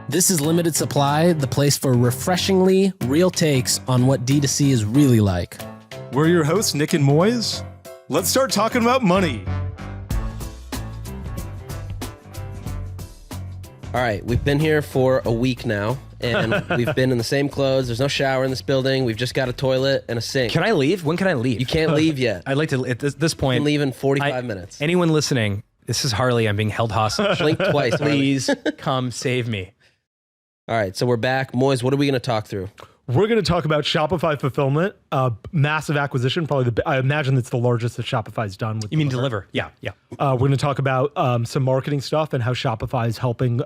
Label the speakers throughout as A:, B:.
A: This is Limited Supply, the place for refreshingly real takes on what D2C is really like.
B: We're your hosts, Nik and Moiz. Let's start talking about money.
A: All right, we've been here for a week now, and we've been in the same clothes. There's no shower in this building. We've just got a toilet and a sink.
C: Can I leave? When can I leave?
A: You can't leave yet.
C: I'd like to, at this
A: You
C: point.
A: can leave in 45 minutes.
C: Anyone listening, this is Harley. I'm being held hostage.
A: Blink twice, Harley.
C: Please come save me.
A: All right, so we're back. Moiz, what are we going to talk through?
B: We're going to talk about Shopify fulfillment, massive acquisition. Probably, I imagine it's the largest that Shopify's done. With
C: You mean deliver? Yeah.
B: We're going to talk about some marketing stuff and how Shopify is helping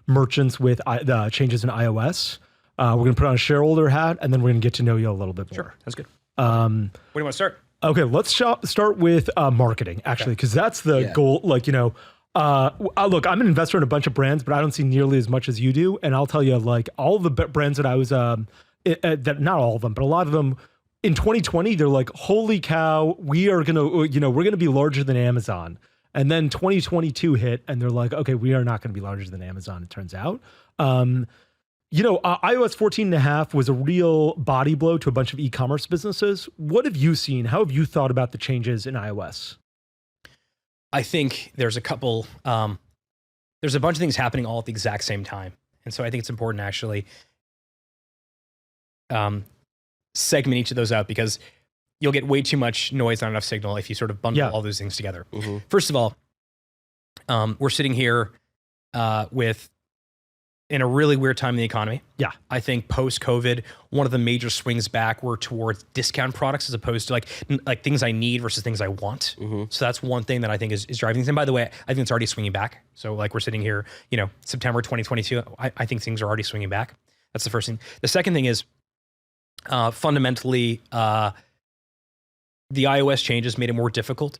B: merchants with the changes in iOS. We're going to put on a shareholder hat, and then we're going to get to know you a little bit more.
C: Sure, that's good. Where do you want to start?
B: Okay, let's start with marketing, actually, because that's the goal. Like, look, I'm an investor in a bunch of brands, but I don't see nearly as much as you do. And I'll tell you, like, all of the brands that I was, that not all of them, but a lot of them in 2020, they're like, holy cow, we are going to, we're going to be larger than Amazon. And then 2022 hit and they're like, okay, we are not going to be larger than Amazon, it turns out. iOS 14.5 was a real body blow to a bunch of e-commerce businesses. What have you seen? How have you thought about the changes in iOS?
C: I think there's a couple, there's a bunch of things happening all at the exact same time. And so I think it's important to actually segment each of those out, because you'll get way too much noise, not enough signal if you sort of bundle all those things together. Mm-hmm. First of all, we're sitting here in a really weird time in the economy. Yeah. I think post-COVID, one of the major swings back were towards discount products as opposed to like things I need versus things I want. Mm-hmm. So that's one thing that I think is driving things. And by the way, I think it's already swinging back. So like we're sitting here, September 2022, I think things are already swinging back. That's the first thing. The second thing is fundamentally, the iOS changes made it more difficult,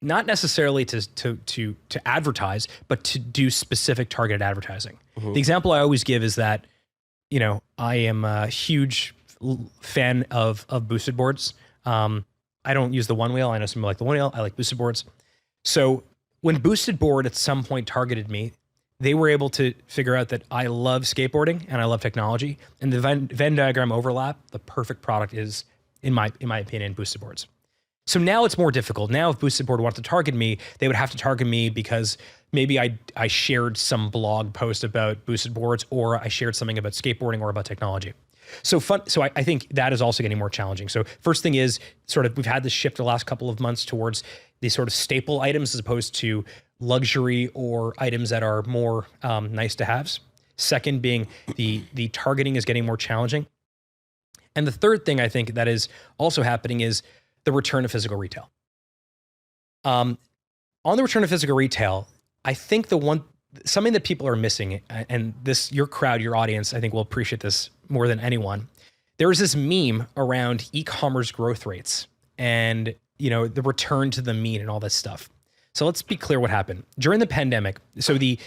C: not necessarily to advertise, but to do specific targeted advertising. Mm-hmm. The example I always give is that, I am a huge fan of boosted boards. I don't use the one wheel. I know some like the one wheel. I like boosted boards. So when boosted board at some point targeted me, they were able to figure out that I love skateboarding and I love technology, and the Venn diagram overlap. The perfect product is, in my opinion, boosted boards. So now it's more difficult. Now if Boosted Board wanted to target me, they would have to target me because maybe I shared some blog post about boosted boards, or I shared something about skateboarding or about technology. So I think that is also getting more challenging. So first thing is we've had this shift the last couple of months towards these sort of staple items as opposed to luxury or items that are more nice to haves. Second being the targeting is getting more challenging. And the third thing I think that is also happening is the return of physical retail. On the return of physical retail, I think something that people are missing, and your crowd, your audience, I think will appreciate this more than anyone. There is this meme around e-commerce growth rates and, the return to the mean and all this stuff. So let's be clear what happened during the pandemic. So the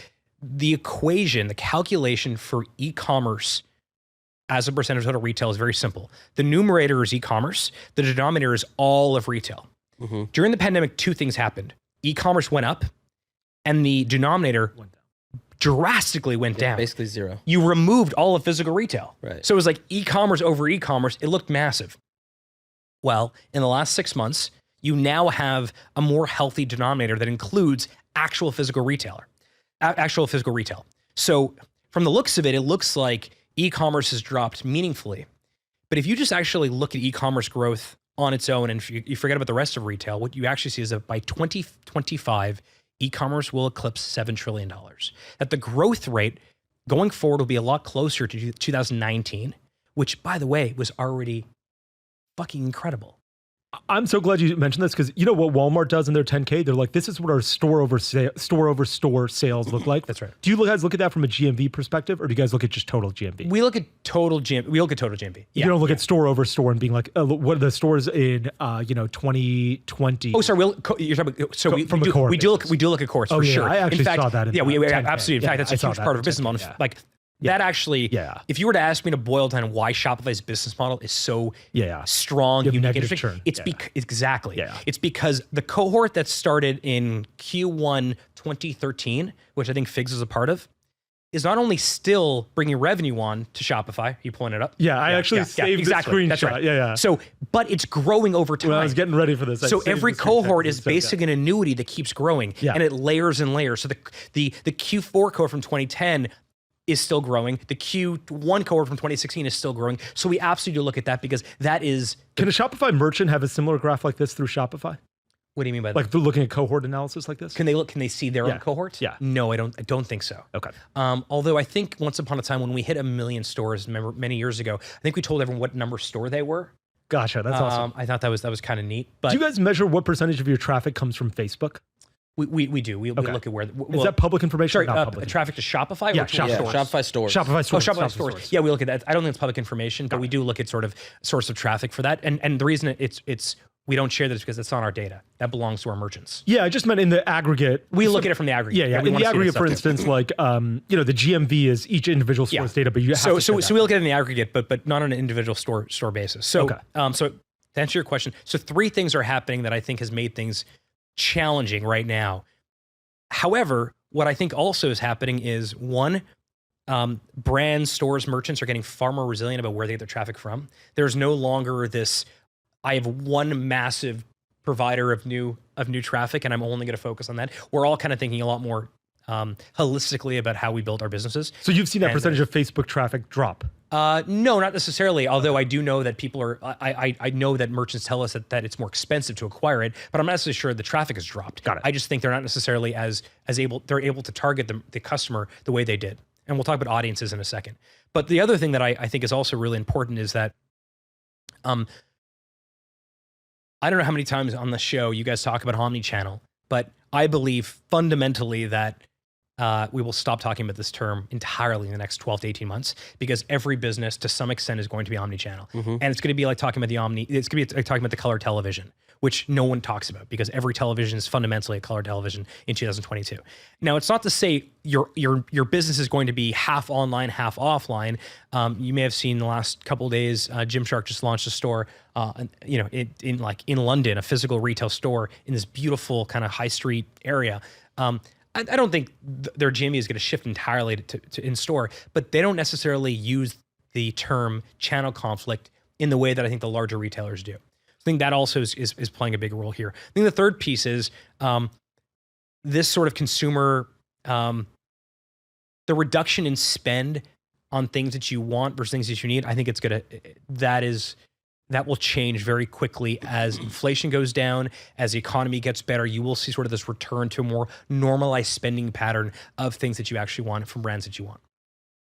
C: equation, the calculation for e-commerce as a percentage of total retail is very simple. The numerator is e-commerce. The denominator is all of retail. Mm-hmm. During the pandemic, two things happened. E-commerce went up and the denominator drastically went down.
A: Basically zero.
C: You removed all of physical retail.
A: Right.
C: So it was like e-commerce over e-commerce. It looked massive. Well, in the last 6 months, you now have a more healthy denominator that includes actual physical retail. So from the looks of it, it looks like e-commerce has dropped meaningfully. But if you just actually look at e-commerce growth on its own, and if you forget about the rest of retail, what you actually see is that by 2025, e-commerce will eclipse $7 trillion. That the growth rate going forward will be a lot closer to 2019, which, by the way, was already fucking incredible.
B: I'm so glad you mentioned this, because you know what Walmart does in their 10K? They're like, this is what our store over store sales look like.
C: That's right.
B: Do you guys look at that from a GMV perspective, or do you guys look at just total GMV?
C: We look at total GMV.
B: You don't look at store over store and being like, what are the stores in 2020?
C: Oh, sorry. You're talking about, so we do look at cohorts for sure.
B: I actually saw that.
C: We absolutely. In fact, that's a huge part of our business model. Like that actually, if you were to ask me to boil down why Shopify's business model is so strong, unique, interesting, exactly. It's because the cohort that started in Q1 2013, which I think Figs is a part of, is not only still bringing revenue on to Shopify. You pulling it up?
B: Yeah, I actually saved the screenshot.
C: That's right.
B: Yeah.
C: So, but it's growing over time.
B: When I was getting ready for this,
C: so every cohort is basically an annuity that keeps growing, and it layers and layers. So the Q4 cohort from 2010 is still growing. The Q1 cohort from 2016 is still growing. So we absolutely do look at that because that is.
B: Can a Shopify merchant have a similar graph like this through Shopify?
C: What do you mean by that?
B: Like they're looking at cohort analysis like this?
C: Can they see their own cohort?
B: Yeah.
C: No, I don't think so.
B: Okay.
C: Although I think once upon a time when we hit 1 million stores, remember many years ago, I think we told everyone what number store they were.
B: Gotcha. That's awesome.
C: I thought that was kind of neat. But
B: do you guys measure what percentage of your traffic comes from Facebook?
C: We do. We look at where.
B: Is that public information or not public?
C: Traffic to Shopify?
B: Yeah,
C: or to
A: Shopify stores.
B: Shopify stores.
C: Shopify stores. Yeah, we look at that. I don't think it's public information, but we do look at sort of source of traffic for that. And the reason it's we don't share that is because it's not our data. That belongs to our merchants.
B: Yeah, I just meant in the aggregate.
C: We look at it from the aggregate.
B: Yeah. In the aggregate, for instance, like the GMV is each individual store's data, but you have
C: so we look at it in the aggregate, but not on an individual store basis. So so to answer your question, so 3 things are happening that I think has made things challenging right now. However, what I think also is happening is one, brands, stores, merchants are getting far more resilient about where they get their traffic from. There's no longer this, I have one massive provider of new traffic and I'm only going to focus on that. We're all kind of thinking a lot more holistically about how we build our businesses.
B: So you've seen that percentage of Facebook traffic drop?
C: No, not necessarily. Although I do know that people are, I know that merchants tell us that it's more expensive to acquire it, but I'm not necessarily sure the traffic has dropped.
B: Got it.
C: I just think they're not necessarily they're able to target the customer the way they did. And we'll talk about audiences in a second. But the other thing that I think is also really important is that, I don't know how many times on the show you guys talk about omnichannel, but I believe fundamentally that we will stop talking about this term entirely in the next 12 to 18 months because every business to some extent is going to be omnichannel. And it's going to be like talking about it's going to be like talking about the color television, which no one talks about because every television is fundamentally a color television in 2022. Now, it's not to say your business is going to be half online, half offline. You may have seen the last couple of days, Gymshark just launched a store, in London, a physical retail store in this beautiful kind of high street area. I don't think their GMV is going to shift entirely to in-store, but they don't necessarily use the term channel conflict in the way that I think the larger retailers do. I think that also is playing a big role here. I think the third piece is this sort of consumer, the reduction in spend on things that you want versus things that you need. I think that will change very quickly as inflation goes down, as the economy gets better. You will see sort of this return to a more normalized spending pattern of things that you actually want from brands that you want.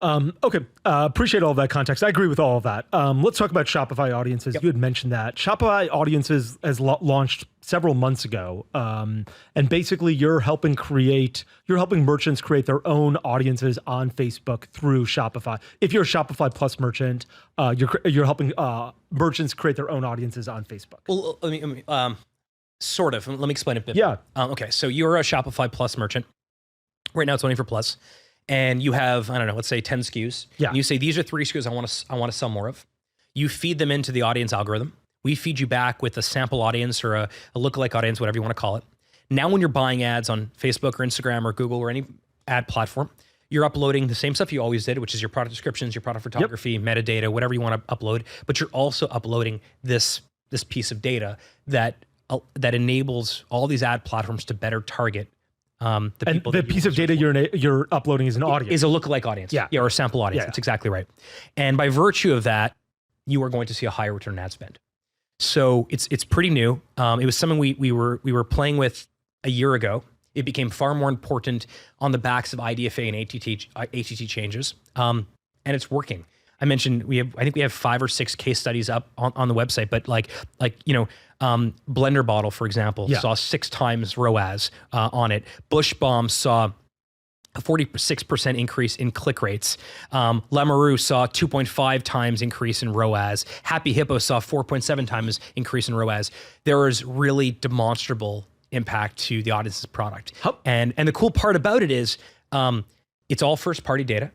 B: Okay, appreciate all of that context. I agree with all of that. Let's talk about Shopify Audiences.
C: Yep.
B: You had mentioned that. Shopify Audiences has launched several months ago, and basically you're helping merchants create their own audiences on Facebook through Shopify. If you're a Shopify Plus merchant, you're helping merchants create their own audiences on Facebook.
C: Well, let me sort of. Let me explain it a bit.
B: Yeah.
C: Okay, so you're a Shopify Plus merchant. Right now it's only for Plus. And you have, I don't know, let's say 10 SKUs.
B: Yeah.
C: And you say, these are 3 SKUs I want to sell more of. You feed them into the audience algorithm. We feed you back with a sample audience or a lookalike audience, whatever you want to call it. Now, when you're buying ads on Facebook or Instagram or Google or any ad platform, you're uploading the same stuff you always did, which is your product descriptions, your product photography, metadata, whatever you want to upload. But you're also uploading this piece of data that enables all these ad platforms to better target the
B: piece of data you're uploading is an audience.
C: Is a lookalike audience. Yeah, or a sample audience. That's exactly right. And by virtue of that, you are going to see a higher return on ad spend. So it's pretty new. It was something we were playing with a year ago. It became far more important on the backs of IDFA and ATT changes, and it's working. I mentioned I think we have 5 or 6 case studies up on the website, but Blender Bottle, for example, saw 6 times ROAS on it. Bush Bomb saw a 46% increase in click rates. Lamoureux saw 2.5 times increase in ROAS. Happy Hippo saw 4.7 times increase in ROAS. There is really demonstrable impact to the audience's product. And the cool part about it is it's all first party data.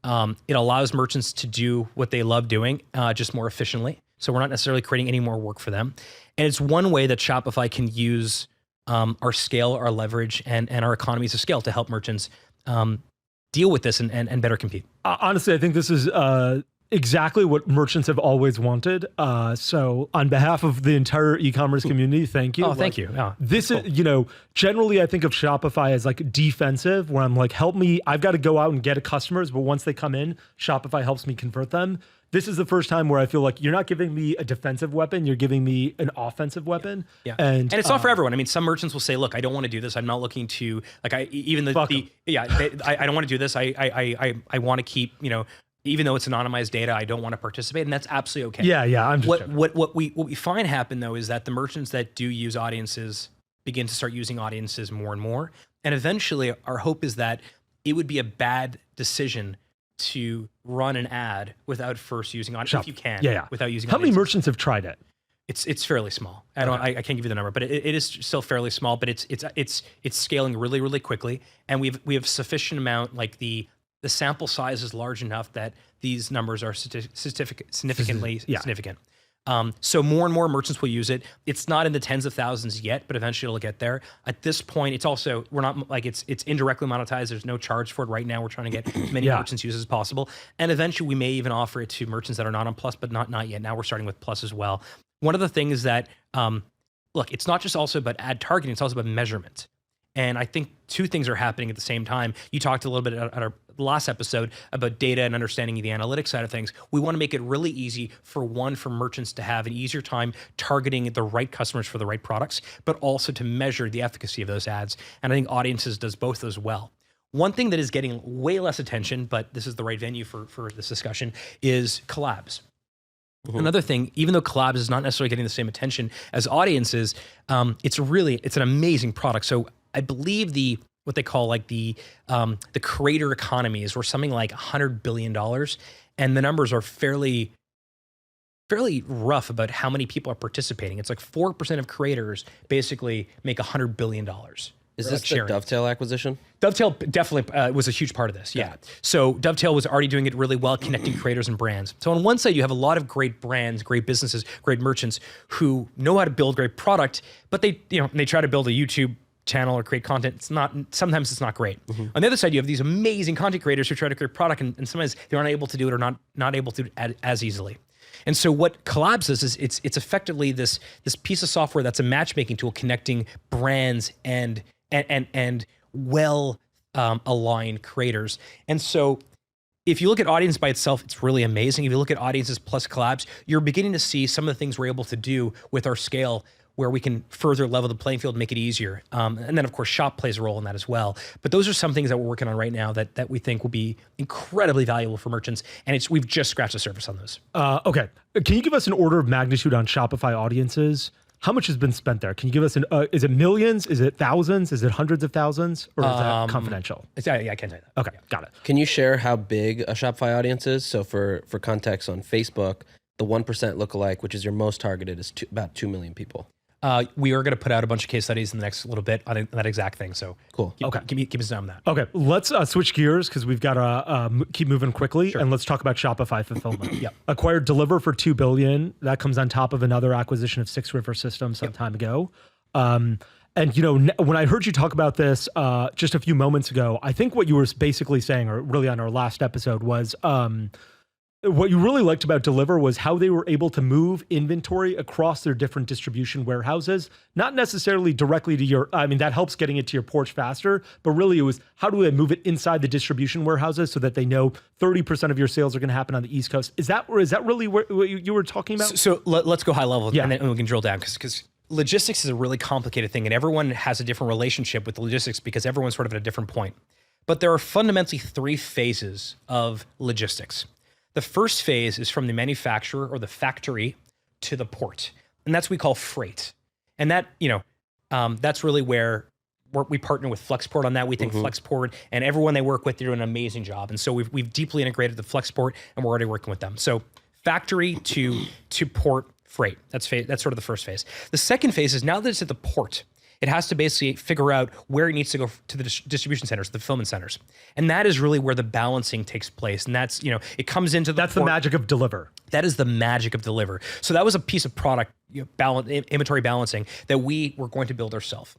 C: It allows merchants to do what they love doing, just more efficiently. So we're not necessarily creating any more work for them. And it's one way that Shopify can use our scale, our leverage, and our economies of scale to help merchants deal with this and better compete?
B: Honestly, I think this is exactly what merchants have always wanted. So on behalf of the entire e-commerce community, thank you.
C: Oh, thank you. Yeah,
B: this is, generally I think of Shopify as like defensive, where I'm like, help me, I've got to go out and get customers, but once they come in, Shopify helps me convert them. This is the first time where I feel like you're not giving me a defensive weapon, you're giving me an offensive weapon.
C: Yeah.
B: And
C: it's not for everyone. I mean, some merchants will say, look, I don't want to do this. I'm not looking to, like, I don't want to do this. I want to keep, even though it's anonymized data, I don't want to participate, and that's absolutely okay.
B: Yeah. I'm just
C: what we find happen though is that the merchants that do use audiences begin to start using audiences more and more, and eventually our hope is that it would be a bad decision to run an ad without first using audience, if you can. Without using.
B: How many merchants have tried it?
C: It's fairly small. I can't give you the number, but it is still fairly small. But it's scaling really, really quickly, and we have sufficient amount, like the sample size is large enough that these numbers are significantly significant. So more and more merchants will use it. It's not in the tens of thousands yet, but eventually it'll get there. At this point, it's also, we're not like, it's indirectly monetized. There's no charge for it right now. We're trying to get as many merchants used as possible. And eventually we may even offer it to merchants that are not on Plus, but not yet. Now we're starting with Plus as well. One of the things that, look, it's not just also about ad targeting, it's also about measurement. And I think two things are happening at the same time. You talked a little bit at our last episode about data and understanding the analytics side of things. We want to make it really easy for merchants to have an easier time targeting the right customers for the right products, but also to measure the efficacy of those ads. And I think Audiences does both as well. One thing that is getting way less attention, but this is the right venue for this discussion, is collabs. Mm-hmm. Another thing, even though collabs is not necessarily getting the same attention as Audiences, it's an amazing product. So I believe what they call like the creator economy is worth something like $100 billion. And the numbers are fairly rough about how many people are participating. It's like 4% of creators basically make $100 billion.
A: Is this the Dovetail acquisition?
C: Dovetail definitely was a huge part of this. Yeah. So Dovetail was already doing it really well, connecting creators and brands. So on one side, you have a lot of great brands, great businesses, great merchants who know how to build great product, but they try to build a YouTube channel or create content. Sometimes it's not great. Mm-hmm. On the other side, you have these amazing content creators who try to create product, and sometimes they're unable to do it or not able to do it as easily. And so what Collabs is it's effectively this piece of software that's a matchmaking tool connecting brands and well aligned creators. And so if you look at Audience by itself, it's really amazing. If you look at Audiences plus Collabs, you're beginning to see some of the things we're able to do with our scale, where we can further level the playing field, make it easier. And then of course, Shop plays a role in that as well. But those are some things that we're working on right now that we think will be incredibly valuable for merchants. And we've just scratched the surface on those.
B: Okay. Can you give us an order of magnitude on Shopify Audiences? How much has been spent there? Can you give us is it millions? Is it thousands? Is it hundreds of thousands? Or is that confidential?
C: Yeah, I can tell you that.
B: Okay, got it.
A: Can you share how big a Shopify audience is? So for context, on Facebook, the 1% lookalike, which is your most targeted, is about 2 million people.
C: We are going to put out a bunch of case studies in the next little bit on that exact thing. So
A: cool.
C: Keep us on that.
B: Okay, let's switch gears because we've got to keep moving quickly, and let's talk about Shopify fulfillment. Acquired Deliver for $2 billion. That comes on top of another acquisition of 6 River Systems some time ago. And when I heard you talk about this just a few moments ago, I think what you were basically saying, or really on our last episode, was what you really liked about Deliver was how they were able to move inventory across their different distribution warehouses, not necessarily directly to that helps getting it to your porch faster, but really it was how do they move it inside the distribution warehouses so that they know 30% of your sales are going to happen on the East Coast. Is that really what you were talking about?
C: So let's go high level and then we can drill down because logistics is a really complicated thing and everyone has a different relationship with the logistics because everyone's sort of at a different point. But there are fundamentally 3 phases of logistics. The first phase is from the manufacturer or the factory to the port. And that's what we call freight. And that, that's really where we partner with Flexport on that. We think Flexport and everyone they work with, they're doing an amazing job. And so we've deeply integrated the Flexport and we're already working with them. So factory to port freight, that's sort of the first phase. The second phase is now that it's at the port, it has to basically figure out where it needs to go to the distribution centers, the fulfillment centers. And that is really where the balancing takes place. And that's, it comes into
B: That's the magic of Deliver.
C: That is the magic of Deliver. So that was a piece of product, inventory balancing that we were going to build ourselves.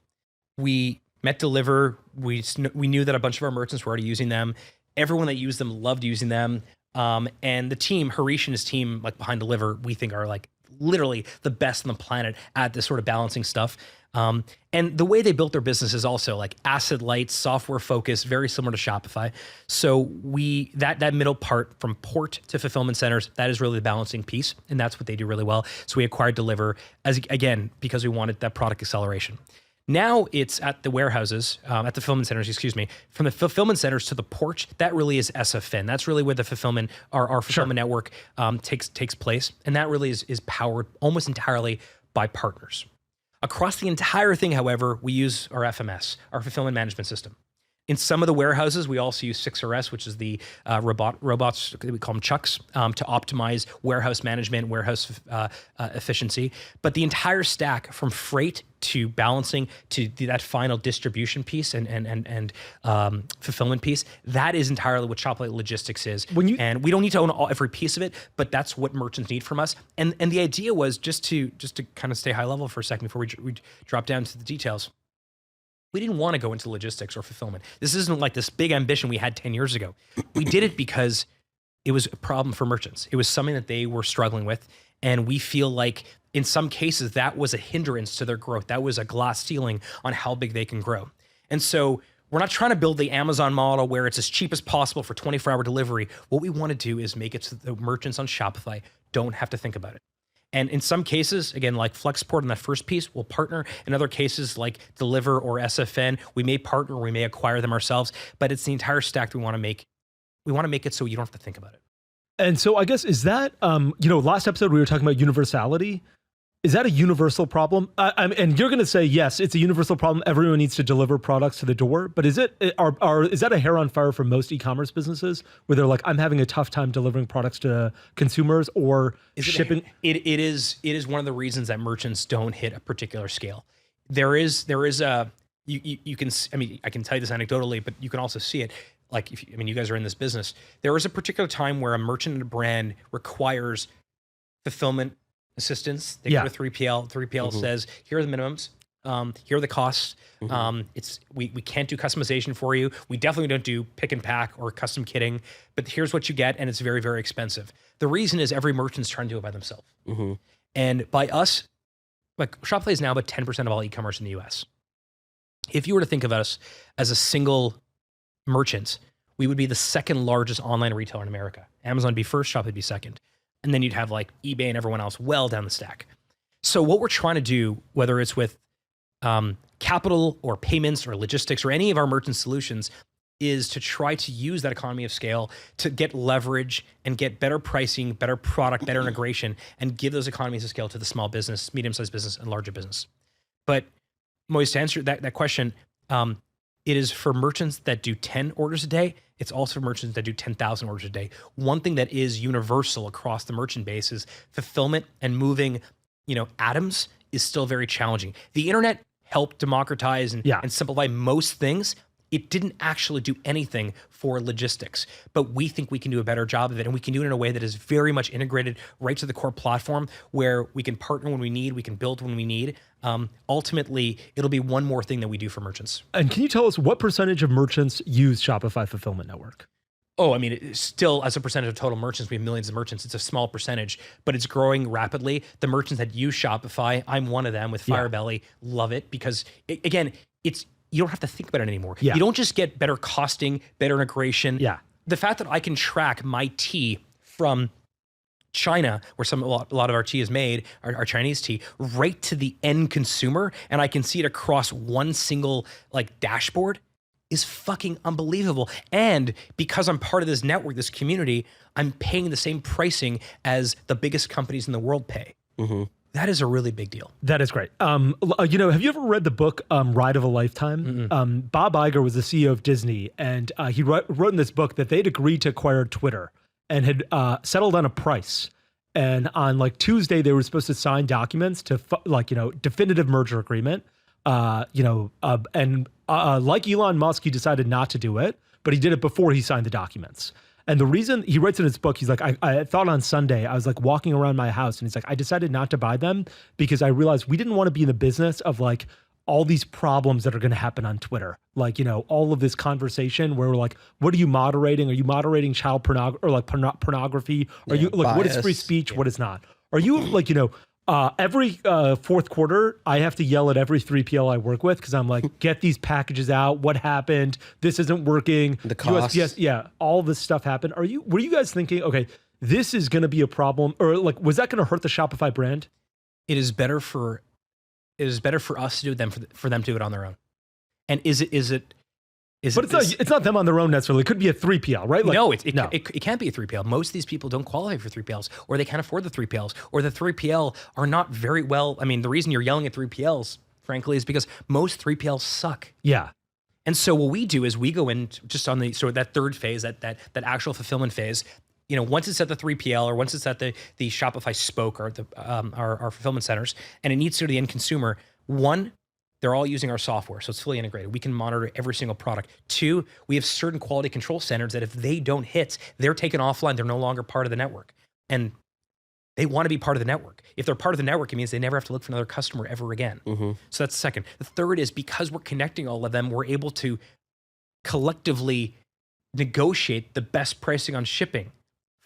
C: We met Deliver. We knew that a bunch of our merchants were already using them. Everyone that used them loved using them. And the team, Harish and his team, like behind Deliver, we think are like literally the best on the planet at this sort of balancing stuff. And the way they built their business is also like asset light, software focused, very similar to Shopify. So that middle part from port to fulfillment centers, that is really the balancing piece, and that's what they do really well. So we acquired Deliver because we wanted that product acceleration. Now it's at the warehouses, at the fulfillment centers, excuse me, from the fulfillment centers to the port. That really is SFN. That's really where the fulfillment, our fulfillment network takes place, and that really is powered almost entirely by partners. Across the entire thing, however, we use our FMS, our fulfillment management system. In some of the warehouses, we also use 6RS, which is the robots, we call them chucks, to optimize warehouse management, warehouse efficiency. But the entire stack, from freight to balancing to that final distribution piece and fulfillment piece, that is entirely what Shopify Logistics is. And we don't need to own every piece of it, but that's what merchants need from us. And the idea was just to kind of stay high level for a second before we drop down to the details. We didn't want to go into logistics or fulfillment. This isn't like this big ambition we had 10 years ago. We did it because it was a problem for merchants. It was something that they were struggling with. And we feel like in some cases that was a hindrance to their growth. That was a glass ceiling on how big they can grow. And so we're not trying to build the Amazon model where it's as cheap as possible for 24-hour delivery. What we want to do is make it so the merchants on Shopify don't have to think about it. And in some cases, again, like Flexport in that first piece, we'll partner. In other cases, like Deliver or SFN, we may partner, we may acquire them ourselves, but it's the entire stack that we want to make. We want to make it so you don't have to think about it.
B: And so I guess, is that, last episode we were talking about universality. Is that a universal problem? And you're going to say, yes, it's a universal problem. Everyone needs to deliver products to the door. But is that a hair on fire for most e-commerce businesses where they're like, I'm having a tough time delivering products to consumers or shipping?
C: It is one of the reasons that merchants don't hit a particular scale. There is a, you can, I can tell you this anecdotally, but you can also see it. Like, you guys are in this business. There is a particular time where a merchant and a brand requires fulfillment assistance. They go to 3PL. 3PL says, here are the minimums. Here are the costs. We can't do customization for you. We definitely don't do pick and pack or custom kitting, but here's what you get, and it's very, very expensive. The reason is every merchant's trying to do it by themselves. And by us, like Shopify is now about 10% of all e-commerce in the US. If you were to think of us as a single merchant, we would be the second largest online retailer in America. Amazon would be first, Shopify would be second. And then you'd have like eBay and everyone else well down the stack. So what we're trying to do, whether it's with capital or payments or logistics or any of our merchant solutions, is to try to use that economy of scale to get leverage and get better pricing, better product, better integration, and give those economies of scale to the small business, medium-sized business, and larger business. But Moiz, to answer that question, it is for merchants that do 10 orders a day. It's also for merchants that do 10,000 orders a day. One thing that is universal across the merchant base is fulfillment and moving, atoms is still very challenging. The internet helped democratize and simplify most things. It didn't actually do anything for logistics, but we think we can do a better job of it, and we can do it in a way that is very much integrated right to the core platform where we can partner when we need, we can build when we need. Ultimately, it'll be one more thing that we do for merchants.
B: And can you tell us what percentage of merchants use Shopify Fulfillment Network?
C: Oh, it's still, as a percentage of total merchants, we have millions of merchants. It's a small percentage, but it's growing rapidly. The merchants that use Shopify, I'm one of them with Firebelly, love it because, you don't have to think about it anymore. You don't just get better costing, better integration. The fact that I can track my tea from China, where a lot of our tea is made, our Chinese tea, right to the end consumer, and I can see it across one single dashboard, is fucking unbelievable. And because I'm part of this network, this community, I'm paying the same pricing as the biggest companies in the world pay. That is a really big deal.
B: That is great. Have you ever read the book Ride of a Lifetime? Bob Iger was the CEO of Disney, and he wrote in this book that they'd agreed to acquire Twitter and had settled on a price. And on Tuesday, they were supposed to sign documents to definitive merger agreement. And like Elon Musk, he decided not to do it, but he did it before he signed the documents. And the reason he writes in his book, he's like, I thought on Sunday, I was walking around my house and he's like, I decided not to buy them because I realized we didn't want to be in the business of all these problems that are going to happen on Twitter. Like, all of this conversation where we're like, what are you moderating? Are you moderating child pornography or like pornography? Are you like, what is free speech? What is not? Are you like, every fourth quarter, I have to yell at every 3PL I work with because I'm like, get these packages out. What happened? This isn't working.
A: The cost.
B: USPS, all this stuff happened. Were you guys thinking, okay, this is going to be a problem, or like, was that going to hurt the Shopify brand?
C: It is better for us to do it than for them to do it on their own. And is it? But
B: it's not them on their own necessarily. It could be a 3PL, right? Like,
C: no, it can't be a 3PL. Most of these people don't qualify for 3PLs, or they can't afford the 3PLs, or the 3PL are not very well. I mean, the reason you're yelling at 3PLs, frankly, is because most 3PLs suck.
B: Yeah. And
C: so what we do is we go in just on the sort of that third phase, that actual fulfillment phase. Once it's at the 3PL or once it's at the Shopify spoke or our fulfillment centers, and it needs to go to the end consumer. One, they're all using our software, so it's fully integrated. We can monitor every single product. Two, we have certain quality control standards that if they don't hit, they're taken offline. They're no longer part of the network. And they want to be part of the network. If they're part of the network, it means they never have to look for another customer ever again. Mm-hmm. So that's the second. The third is because we're connecting all of them, we're able to collectively negotiate the best pricing on shipping.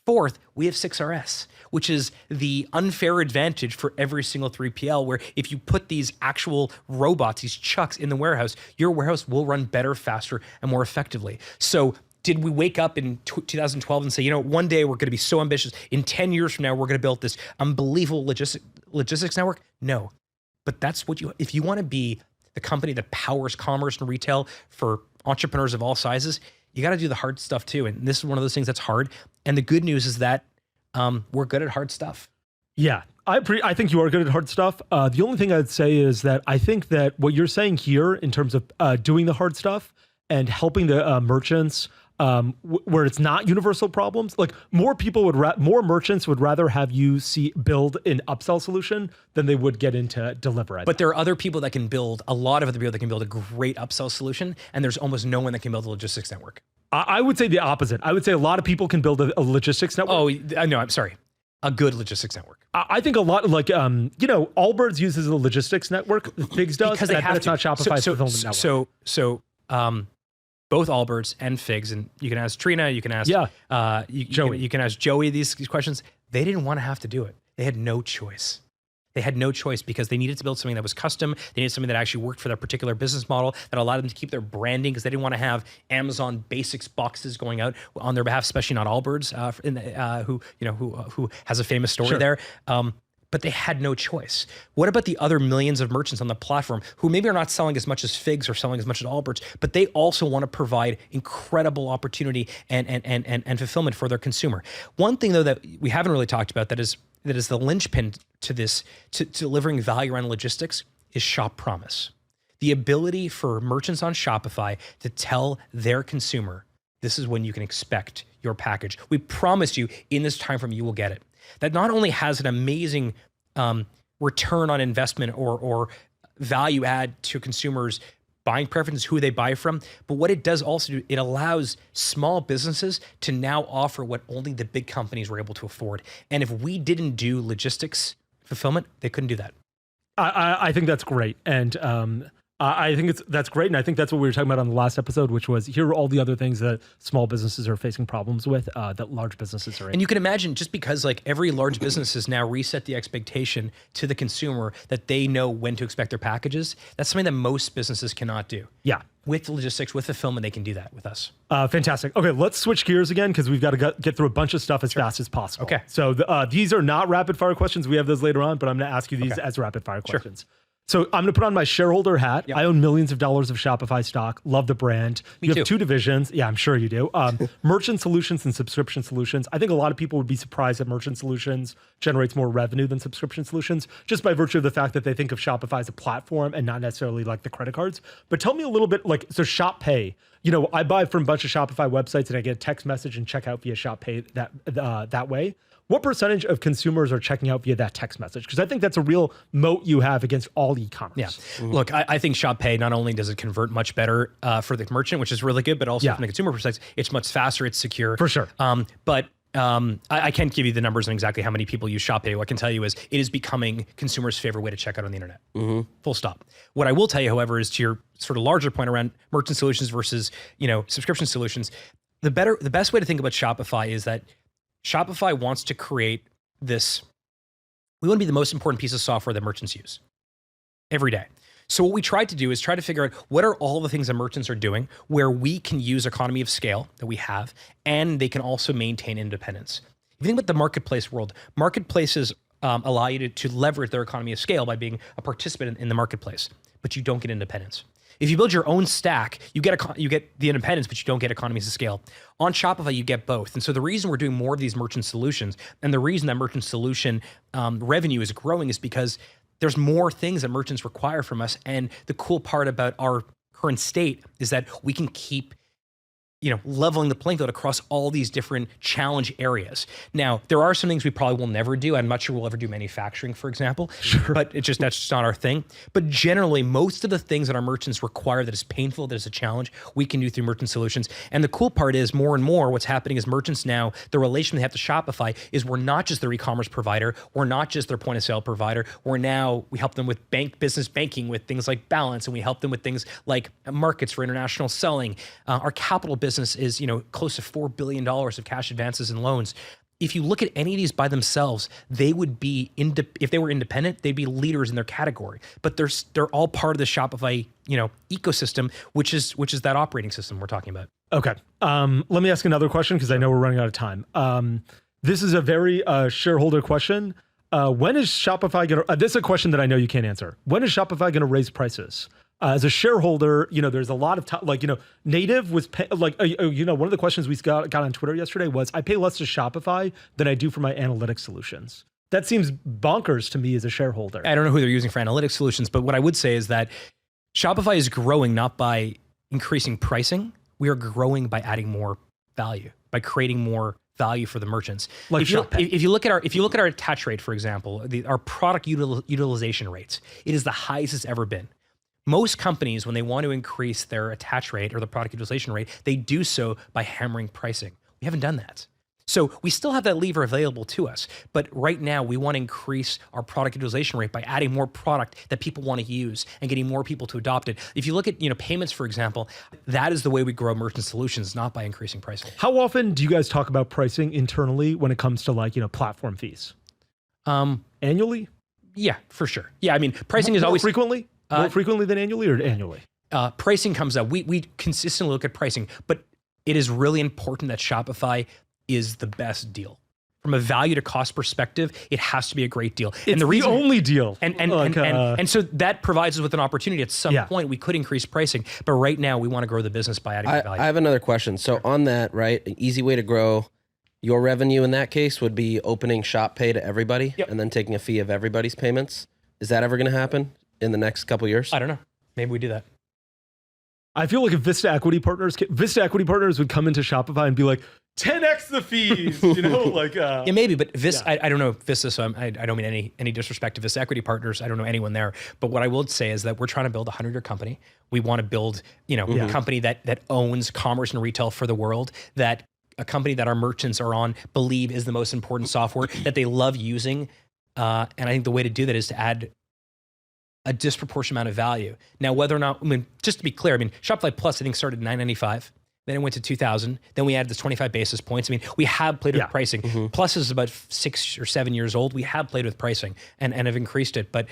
C: Fourth, we have 6RS, which is the unfair advantage for every single 3PL, where if you put these actual robots, these chucks in the warehouse, your warehouse will run better, faster, and more effectively. So did we wake up in 2012 and say, one day we're going to be so ambitious, in 10 years from now, we're going to build this unbelievable logistics network? No. But that's if you want to be the company that powers commerce and retail for entrepreneurs of all sizes, you got to do the hard stuff too. And this is one of those things that's hard. And the good news is that we're good at hard stuff.
B: Yeah, I think you are good at hard stuff. The only thing I'd say is that I think that what you're saying here in terms of doing the hard stuff and helping the merchants where it's not universal problems, like more merchants would rather have you build an upsell solution than they would get into deliver it.
C: But there are other people that can build, a lot of other people that can build a great upsell solution, and there's almost no one that can build a logistics network.
B: I would say the opposite. I would say a lot of people can build a logistics network.
C: Oh, no, I'm sorry. A good logistics network.
B: I think a lot, like, Allbirds uses a logistics network. Figs does,
C: because they have
B: it's not Shopify's fulfillment network.
C: So, both Allbirds and Figs, and you can ask Trina, you can ask
B: Joey.
C: You can ask Joey these questions. They didn't want to have to do it. They had no choice. They had no choice because they needed to build something that was custom. They needed something that actually worked for their particular business model, that allowed them to keep their branding, because they didn't want to have Amazon Basics boxes going out on their behalf, especially not Allbirds, who has a famous story there. But they had no choice. What about the other millions of merchants on the platform who maybe are not selling as much as Figs or selling as much as Allbirds, but they also want to provide incredible opportunity and fulfillment for their consumer? One thing, though, that we haven't really talked about that is the linchpin to this, to delivering value around logistics, is Shop Promise. The ability for merchants on Shopify to tell their consumer, this is when you can expect your package. We promise you in this time frame you will get it. That not only has an amazing return on investment or value add to consumers' buying preferences, who they buy from, but what it does also do, it allows small businesses to now offer what only the big companies were able to afford. And if we didn't do logistics fulfillment, they couldn't do that.
B: I think that's great. And I think that's great. And I think that's what we were talking about on the last episode, which was here are all the other things that small businesses are facing problems with that large businesses are in.
C: And you can imagine, just because like every large business has now reset the expectation to the consumer that they know when to expect their packages, that's something that most businesses cannot do.
B: Yeah.
C: With logistics, with fulfillment, they can do that with us.
B: Fantastic. Okay, let's switch gears again because we've got to get through a bunch of stuff as fast as possible.
C: Okay.
B: So these are not rapid fire questions. We have those later on, but I'm going to ask you these as rapid fire questions. So I'm going to put on my shareholder hat. Yep. I own millions of dollars of Shopify stock. Love the brand.
C: Me
B: you
C: too.
B: have two divisions. Yeah, I'm sure you do. Merchant solutions and subscription solutions. I think a lot of people would be surprised that merchant solutions generates more revenue than subscription solutions, just by virtue of the fact that they think of Shopify as a platform and not necessarily like the credit cards. But tell me a little bit, so Shop Pay. I buy from a bunch of Shopify websites and I get a text message and check out via Shop Pay that way. What percentage of consumers are checking out via that text message? Because I think that's a real moat you have against all e-commerce.
C: Yeah. Mm-hmm. Look, I think Shop Pay, not only does it convert much better for the merchant, which is really good, but also from the consumer perspective, it's much faster, it's secure.
B: For sure.
C: But I can't give you the numbers on exactly how many people use Shop Pay. What I can tell you is it is becoming consumers' favorite way to check out on the internet. Full stop. What I will tell you, however, is to your sort of larger point around merchant solutions versus, subscription solutions. The best way to think about Shopify is that Shopify wants to create this. We want to be the most important piece of software that merchants use every day. So what we tried to do is try to figure out what are all the things that merchants are doing where we can use economy of scale that we have, and they can also maintain independence. If you think about the marketplace world, marketplaces allow you to leverage their economy of scale by being a participant in the marketplace, but you don't get independence. If you build your own stack, you get the independence, but you don't get economies of scale. On Shopify, you get both. And so the reason we're doing more of these merchant solutions, and the reason that merchant solution revenue is growing, is because there's more things that merchants require from us. And the cool part about our current state is that we can keep leveling the playing field across all these different challenge areas. Now, there are some things we probably will never do. I'm not sure we'll ever do manufacturing, for example, but that's just not our thing. But generally, most of the things that our merchants require that is painful, that is a challenge, we can do through merchant solutions. And the cool part is more and more what's happening is merchants now, the relation they have to Shopify is we're not just their e-commerce provider, we're not just their point of sale provider, we help them with business banking with things like balance, and we help them with things like markets for international selling. Our capital business is close to $4 billion of cash advances and loans. If you look at any of these by themselves, they would be if they were independent, they'd be leaders in their category. But they're all part of the Shopify ecosystem, which is that operating system we're talking about.
B: Okay. Let me ask another question because I know we're running out of time. This is a very shareholder question. When is Shopify going to? This is a question that I know you can't answer. When is Shopify going to raise prices? As a shareholder, there's a lot of Native was one of the questions we got on Twitter yesterday was I pay less to Shopify than I do for my analytics solutions. That seems bonkers to me as a shareholder.
C: I don't know who they're using for analytics solutions, but what I would say is that Shopify is growing not by increasing pricing. We are growing by adding more value, by creating more value for the merchants. If you look at our attach rate, for example, our product utilization rates, it is the highest it's ever been. Most companies, when they want to increase their attach rate or the product utilization rate, they do so by hammering pricing. We haven't done that. So we still have that lever available to us. But right now, we want to increase our product utilization rate by adding more product that people want to use and getting more people to adopt it. If you look at payments, for example, that is the way we grow merchant solutions, not by increasing pricing.
B: How often do you guys talk about pricing internally when it comes to platform fees? Annually?
C: Yeah, for sure. Yeah, I mean, pricing is always
B: frequently. More frequently than annually or annually?
C: Pricing comes up. We consistently look at pricing, but it is really important that Shopify is the best deal. From a value to cost perspective, it has to be a great deal.
B: It's the only deal.
C: And so that provides us with an opportunity. At some point, we could increase pricing, but right now we want to grow the business by adding value.
A: I have another question. So on that, right, an easy way to grow your revenue in that case would be opening Shop Pay to everybody and then taking a fee of everybody's payments. Is that ever going to happen in the next couple of years?
C: I don't know. Maybe we do that.
B: I feel like if Vista Equity Partners would come into Shopify and be like, 10x the fees,
C: yeah, maybe, but Vista, I don't know Vista, so I don't mean any disrespect to Vista Equity Partners. I don't know anyone there, but what I will say is that we're trying to build a 100-year company. We want to build, a company that owns commerce and retail for the world, that a company that our merchants are on believe is the most important software that they love using, and I think the way to do that is to add a disproportionate amount of value. Now, whether or not, just to be clear, Shopify Plus, I think, started at $9.95. Then it went to 2,000. Then we added this 25 basis points. We have played with pricing. Plus is about 6 or 7 years old. We have played with pricing and have increased it. But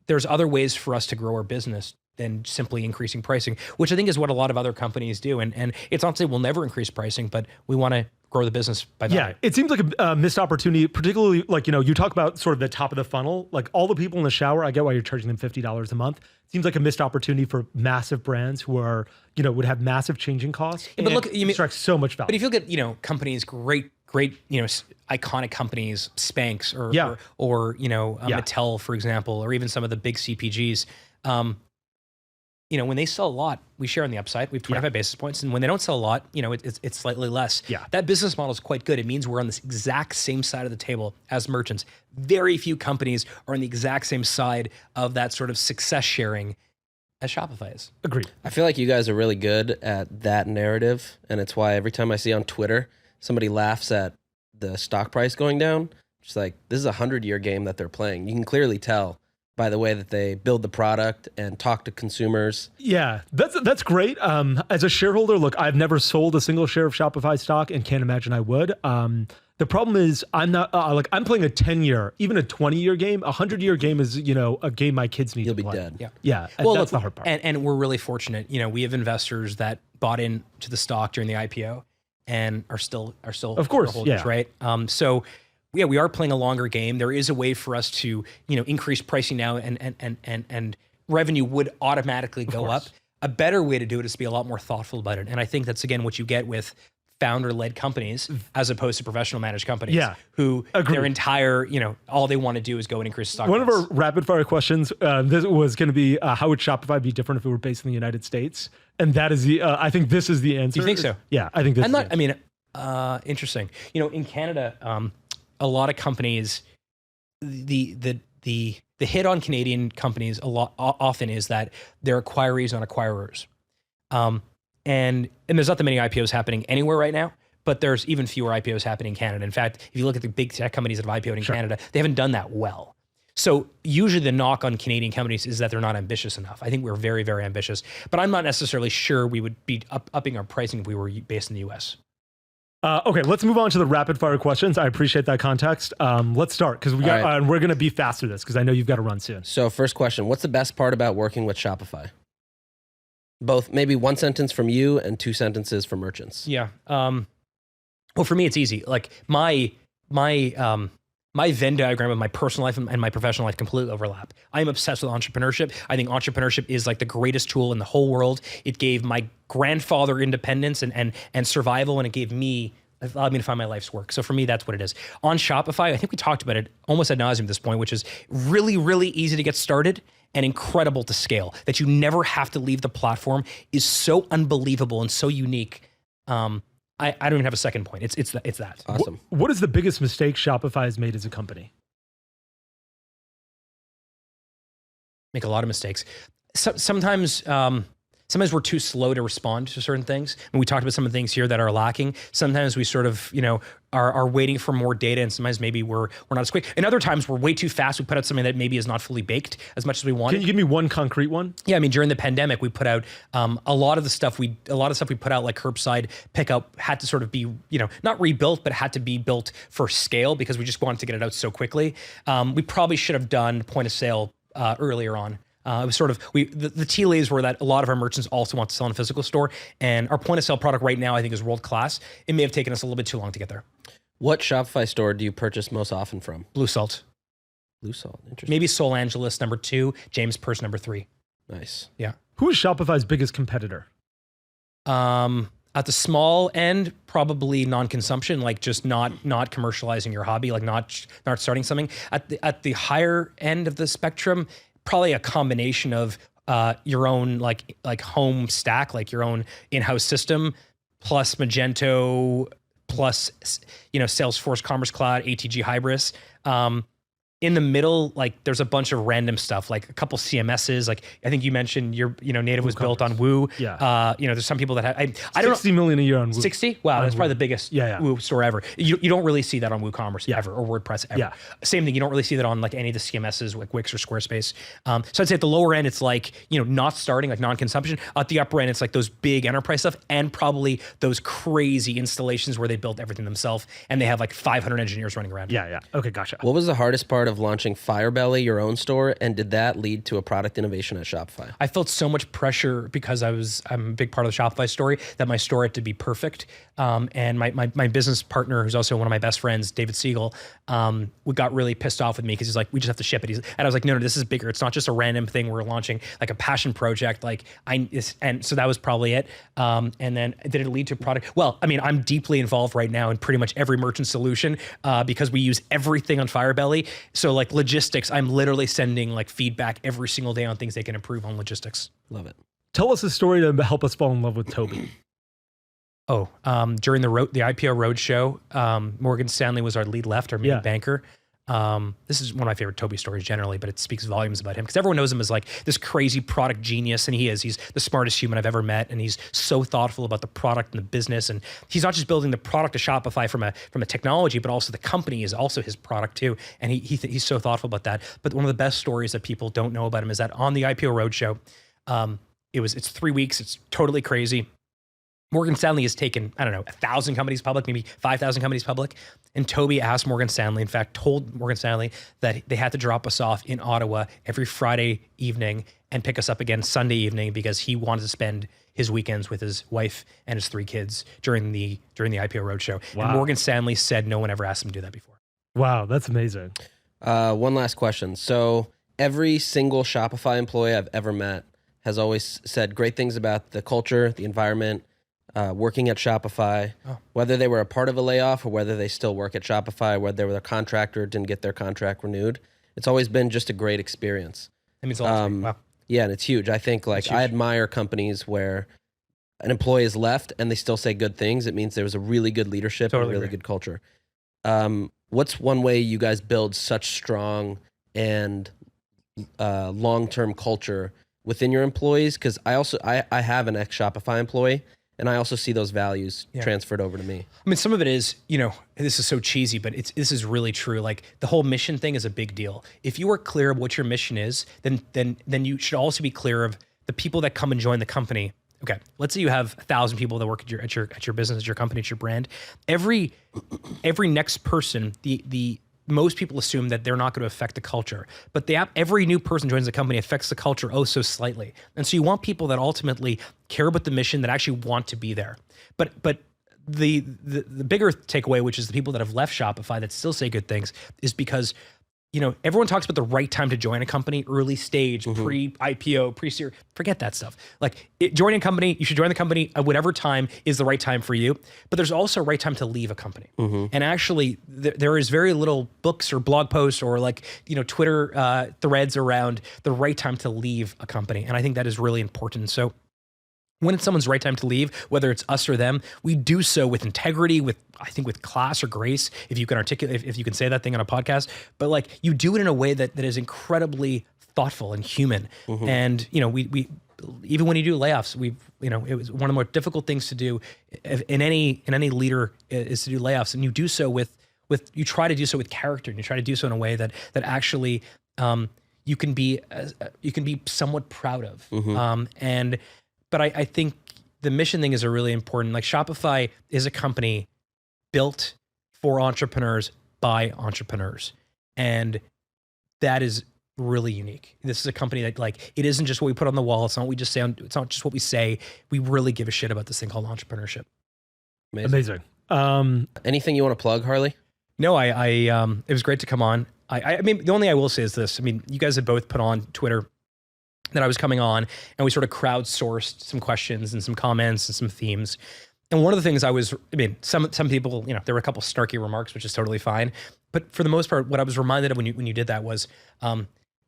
C: there's other ways for us to grow our business than simply increasing pricing, which I think is what a lot of other companies do. And it's not to say we'll never increase pricing, but we want to grow the business by value.
B: Yeah, it seems like a missed opportunity, particularly you talk about sort of the top of the funnel, like all the people in the shower. I get why you're charging them $50 a month. It seems like a missed opportunity for massive brands who are, would have massive changing costs.
C: Yeah, but look, you
B: extract so much value.
C: But if you look at, companies, great, iconic companies, Spanx or Mattel, for example, or even some of the big CPGs, when they sell a lot, we share on the upside. We have 25 basis points. And when they don't sell a lot, it's slightly less.
B: Yeah.
C: That business model is quite good. It means we're on this exact same side of the table as merchants. Very few companies are on the exact same side of that sort of success sharing as Shopify is.
B: Agreed.
A: I feel like you guys are really good at that narrative. And it's why every time I see on Twitter somebody laughs at the stock price going down, it's like, this is a 100-year game that they're playing. You can clearly tell by the way that they build the product and talk to consumers.
B: Yeah, that's great. As a shareholder, look, I've never sold a single share of Shopify stock and can't imagine I would. The problem is I'm not I'm playing a 10-year, even a 20-year game. A 100-year game is, a game my kids need
A: You'll
B: to
A: be
B: play.
A: dead.
B: Yeah.
C: Well,
B: that's the hard part.
C: And we're really fortunate. We have investors that bought into the stock during the IPO and are still
B: of course,
C: holders, right? So yeah, we are playing a longer game. There is a way for us to, increase pricing now and revenue would automatically go up. A better way to do it is to be a lot more thoughtful about it. And I think that's, again, what you get with founder-led companies as opposed to professional managed companies who their entire, all they want to do is go and increase stock
B: One
C: price.
B: of our rapid fire questions, this was going to be, how would Shopify be different if it were based in the United States? And that is I think this is the answer.
C: You think so?
B: Yeah, I think this
C: interesting. In Canada, a lot of companies, the hit on Canadian companies often is that they're acquirees on acquirers. And there's not that many IPOs happening anywhere right now, but there's even fewer IPOs happening in Canada. In fact, if you look at the big tech companies that have IPO'd in Canada, they haven't done that well. So usually the knock on Canadian companies is that they're not ambitious enough. I think we're very, very ambitious, but I'm not necessarily sure we would be upping our pricing if we were based in the US.
B: Okay, let's move on to the rapid fire questions. I appreciate that context. Let's start because we're going to be fast through this because I know you've got to run soon.
A: So first question, what's the best part about working with Shopify? Both, maybe one sentence from you and two sentences from merchants.
C: Yeah. Well, for me, it's easy. Like my Venn diagram of my personal life and my professional life completely overlap. I'm obsessed with entrepreneurship. I think entrepreneurship is like the greatest tool in the whole world. It gave my grandfather independence and survival, and it allowed me to find my life's work. So for me, that's what it is. On Shopify, I think we talked about it almost ad nauseum at this point, which is really, really easy to get started and incredible to scale. That you never have to leave the platform is so unbelievable and so unique. I don't even have a second point. It's that.
A: Awesome.
B: What is the biggest mistake Shopify has made as a company?
C: Make a lot of mistakes. Sometimes we're too slow to respond to certain things. And we talked about some of the things here that are lacking. Sometimes we sort of, are waiting for more data, and sometimes maybe we're not as quick. And other times we're way too fast. We put out something that maybe is not fully baked as much as we want.
B: Can you give me one concrete one?
C: Yeah, during the pandemic, we put out a lot of stuff we put out, like curbside pickup, had to sort of be, not rebuilt, but had to be built for scale because we just wanted to get it out so quickly. We probably should have done point of sale earlier on. It was sort of, the tea leaves were that a lot of our merchants also want to sell in a physical store, and our point of sale product right now I think is world class. It may have taken us a little bit too long to get there.
A: What Shopify store do you purchase most often from?
C: Blue Salt.
A: Blue Salt, interesting.
C: Maybe Sol Angeles number 2, James Purse number 3.
A: Nice.
C: Yeah.
B: Who is Shopify's biggest competitor?
C: At the small end, probably non-consumption, like just not commercializing your hobby, like not starting something. At the higher end of the spectrum, probably a combination of your own like home stack, like your own in-house system, plus Magento, plus Salesforce Commerce Cloud, ATG Hybris. In the middle, like there's a bunch of random stuff, like a couple CMSs. Like I think you mentioned your, native was built on Woo.
B: Yeah.
C: There's some people that have, I don't know.
B: 60 million a year on Woo.
C: 60? Wow, that's probably the biggest Woo store ever. You don't really see that on WooCommerce ever, or WordPress ever.
B: Yeah.
C: Same thing, you don't really see that on like any of the CMSs like Wix or Squarespace. So I'd say at the lower end, it's like, not starting, like non-consumption. At the upper end, it's like those big enterprise stuff and probably those crazy installations where they built everything themselves and they have like 500 engineers running around.
B: Yeah. Okay, gotcha.
A: What was the hardest part of launching Firebelly, your own store, and did that lead to a product innovation at Shopify?
C: I felt so much pressure because I'm a big part of the Shopify story, that my store had to be perfect. And my business partner, who's also one of my best friends, David Siegel, got really pissed off with me because he's like, we just have to ship it. And I was like, no, this is bigger. It's not just a random thing we're launching, like a passion project. And so that was probably it. And then did it lead to a product? Well, I'm deeply involved right now in pretty much every merchant solution because we use everything on Firebelly. So like logistics, I'm literally sending like feedback every single day on things they can improve on logistics.
A: Love it.
B: Tell us a story to help us fall in love with Toby.
C: During the IPO roadshow, Morgan Stanley was our lead left, our main banker. This is one of my favorite Toby stories generally, but it speaks volumes about him because everyone knows him as like this crazy product genius, and he is. He's the smartest human I've ever met, and he's so thoughtful about the product and the business. And he's not just building the product of Shopify from a technology, but also the company is also his product too. And he's so thoughtful about that. But one of the best stories that people don't know about him is that on the IPO roadshow, it's 3 weeks. It's totally crazy. Morgan Stanley has taken, 1,000 companies public, maybe 5,000 companies public. And Toby asked Morgan Stanley, in fact, told Morgan Stanley that they had to drop us off in Ottawa every Friday evening and pick us up again Sunday evening because he wanted to spend his weekends with his wife and his 3 kids during the IPO roadshow. Wow. And Morgan Stanley said no one ever asked him to do that before.
B: Wow, that's amazing.
A: One last question. So every single Shopify employee I've ever met has always said great things about the culture, the environment, working at Shopify, whether they were a part of a layoff or whether they still work at Shopify, whether they were a contractor, didn't get their contract renewed. It's always been just a great experience.
C: That means a lot to me. Wow.
A: Yeah, and it's huge. I think I admire companies where an employee is left and they still say good things. It means there was a really good leadership and a really good culture. What's one way you guys build such strong and long-term culture within your employees? Because I have an ex-Shopify employee, and I also see those values transferred over to me. I
C: mean, some of it is, this is so cheesy, but this is really true. Like the whole mission thing is a big deal. If you are clear of what your mission is, then you should also be clear of the people that come and join the company. Okay, let's say you have 1,000 people that work at your business, at your company, at your brand. Every next person, the most people assume that they're not going to affect the culture, but every new person joins the company affects the culture oh so slightly. And so you want people that ultimately care about the mission, that actually want to be there. But the bigger takeaway, which is the people that have left Shopify that still say good things, is because everyone talks about the right time to join a company, early stage, pre-IPO, pre-series. Forget that stuff. Like joining a company, you should join the company at whatever time is the right time for you. But there's also a right time to leave a company. And actually, there is very little books or blog posts or Twitter threads around the right time to leave a company. And I think that is really important. So when it's someone's right time to leave, whether it's us or them, we do so with integrity, with class or grace, if you can articulate, if you can say that thing on a podcast. But you do it in a way that is incredibly thoughtful and human. And we even when you do layoffs, it was one of the more difficult things to do in any leader is to do layoffs, and you do so with you try to do so with character, and you try to do so in a way that actually you can be somewhat proud of. But I think the mission thing is a really important, Shopify is a company built for entrepreneurs by entrepreneurs. And that is really unique. This is a company that it isn't just what we put on the wall. It's not what we just say. It's not just what we say. We really give a shit about this thing called entrepreneurship.
B: Amazing.
A: Anything you want to plug, Harley?
C: No, it was great to come on. I mean, the only thing I will say is this. I mean, you guys have both put on Twitter that I was coming on, and we sort of crowdsourced some questions and some comments and some themes. And one of the things some people, there were a couple snarky remarks, which is totally fine. But for the most part, what I was reminded of when you did that was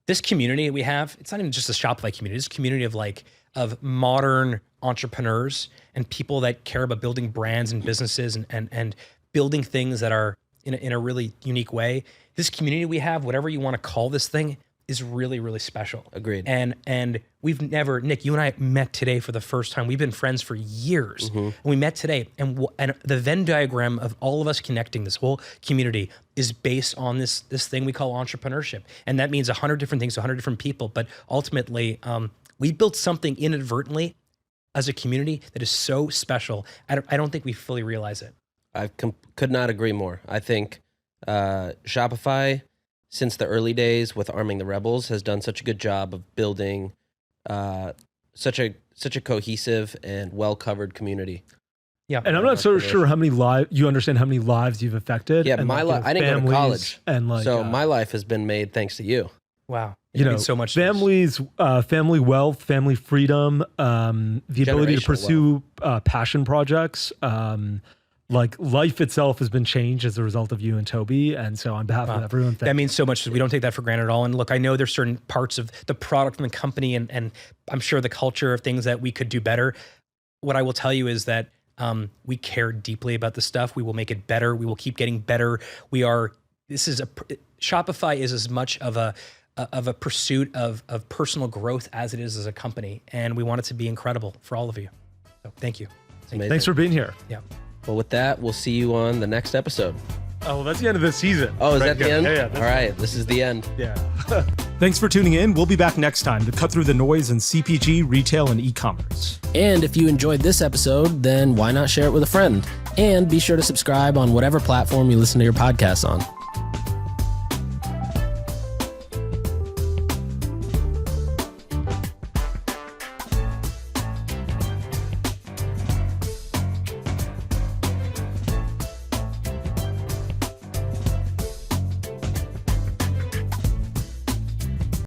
C: this community that we have. It's not even just a Shopify community. It's a community of modern entrepreneurs and people that care about building brands and businesses and building things that are in a really unique way. This community we have, whatever you want to call this thing, is really, really special.
A: Agreed.
C: And we've never, Nick, you and I met today for the first time. We've been friends for years. And we met today, and the Venn diagram of all of us connecting this whole community is based on this thing we call entrepreneurship. And that means 100 different things to 100 different people. But ultimately, we built something inadvertently as a community that is so special. I don't think we fully realize it.
A: I could not agree more. I think Shopify, since the early days with Arming the Rebels, has done such a good job of building such a cohesive and well-covered community.
C: Yeah,
B: and I'm not so sure how many you understand how many lives you've affected.
A: Yeah, my life. I didn't go to college,
B: and
A: so my life has been made thanks to you.
C: Wow, it means so much.
B: Families, family wealth, family freedom, the ability to pursue passion projects. Life itself has been changed as a result of you and Toby. And so on behalf of everyone,
C: that means so much. We don't take that for granted at all. And look, I know there's certain parts of the product and the company and I'm sure the culture of things that we could do better. What I will tell you is that we care deeply about this stuff. We will make it better. We will keep getting better. Shopify is as much of a pursuit of personal growth as it is as a company. And we want it to be incredible for all of you. So thank you.
B: Thanks for being here.
C: Yeah.
A: Well, with that, we'll see you on the next episode.
B: Oh, well, that's the end of the season.
A: Oh, is that the end?
B: Yeah.
A: All right. This is the end.
B: Yeah. Thanks for tuning in. We'll be back next time to cut through the noise in CPG, retail, and e-commerce.
A: And if you enjoyed this episode, then why not share it with a friend? And be sure to subscribe on whatever platform you listen to your podcasts on.